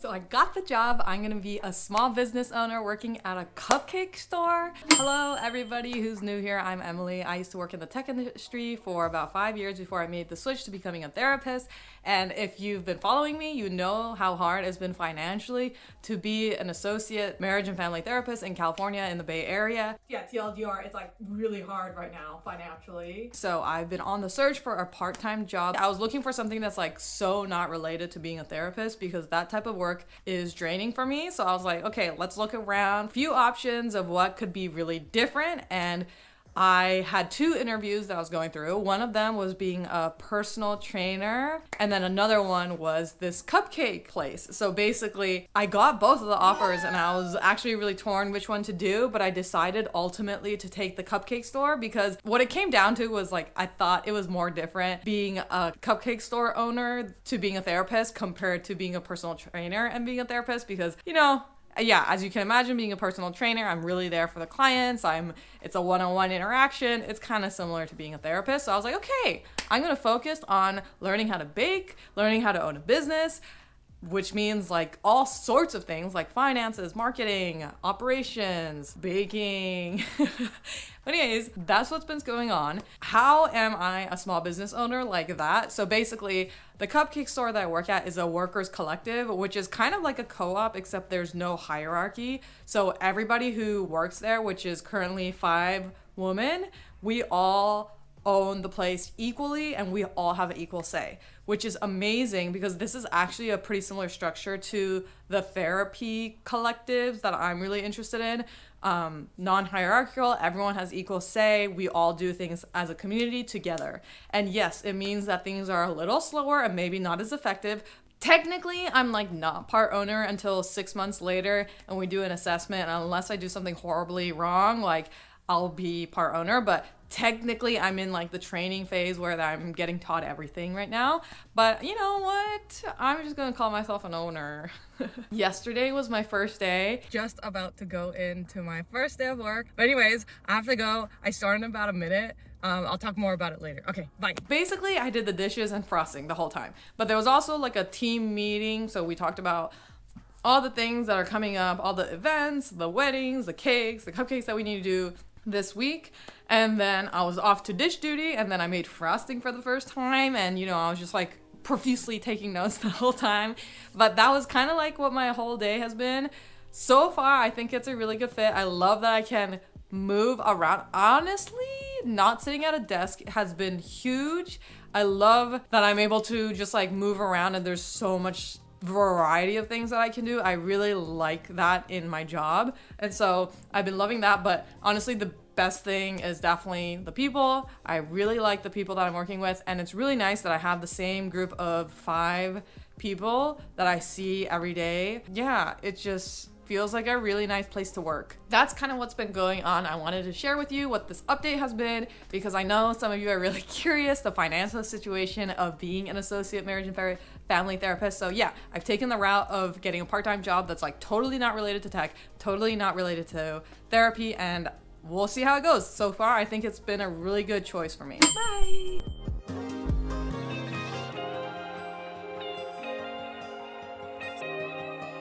So I got the job. I'm gonna be a small business owner working at a cupcake store. Hello everybody who's new here. I'm Emily. I used to work in the tech industry for about 5 years before I made the switch to becoming a therapist. And if you've been following me, you know how hard it's been financially to be an associate marriage and family therapist in California in the Bay Area. Yeah, TLDR, it's like really hard right now financially. So I've been on the search for a part-time job. I was looking for something that's like so not related to being a therapist because that type of work is draining for me. So I was like, okay, let's look around, few options of what could be really different. And I had 2 interviews that I was going through. One of them was being a personal trainer, and then another one was this cupcake place. So basically, I got both of the offers and I was actually really torn which one to do, but I decided ultimately to take the cupcake store because what it came down to was like, I thought it was more different being a cupcake store owner to being a therapist compared to being a personal trainer and being a therapist because, you know, yeah, as you can imagine, being a personal trainer, I'm really there for the clients. It's a one-on-one interaction. It's kind of similar to being a therapist. So I was like, okay, I'm going to focus on learning how to bake, learning how to own a business, which means like all sorts of things like finances, marketing, operations, baking. But anyways, that's what's been going on. How am I a small business owner like that? So basically, the cupcake store that I work at is a workers collective, which is kind of like a co-op, except there's no hierarchy. So everybody who works there, which is currently 5 women, we all own the place equally and we all have an equal say, which is amazing because this is actually a pretty similar structure to the therapy collectives that I'm really interested in. Non-hierarchical, everyone has equal say, we all do things as a community together. And yes, it means that things are a little slower and maybe not as effective. Technically, I'm like not part owner until 6 months later and we do an assessment, and unless I do something horribly wrong, like I'll be part owner, but technically I'm in like the training phase where I'm getting taught everything right now. But you know what? I'm just gonna call myself an owner. Yesterday was my first day. Just about to go into my first day of work. But anyways, I have to go. I start in about a minute. I'll talk more about it later. Okay, bye. Basically, I did the dishes and frosting the whole time. But there was also like a team meeting. So we talked about all the things that are coming up, all the events, the weddings, the cakes, the cupcakes that we need to do this week. And then I was off to dish duty, and then I made frosting for the first time, and you know, I was just like profusely taking notes the whole time. But that was kind of like what my whole day has been. So far, I think it's a really good fit. I love that I can move around. Honestly, not sitting at a desk has been huge. I love that I'm able to just like move around and there's so much variety of things that I can do. I really like that in my job. And so I've been loving that. But honestly, the best thing is definitely the people. I really like the people that I'm working with. And it's really nice that I have the same group of 5 people that I see every day. Yeah, it just feels like a really nice place to work. That's kind of what's been going on. I wanted to share with you what this update has been because I know some of you are really curious the financial situation of being an associate marriage and family therapist. So yeah, I've taken the route of getting a part-time job that's like totally not related to tech, totally not related to therapy, and we'll see how it goes. So far, I think it's been a really good choice for me. Bye.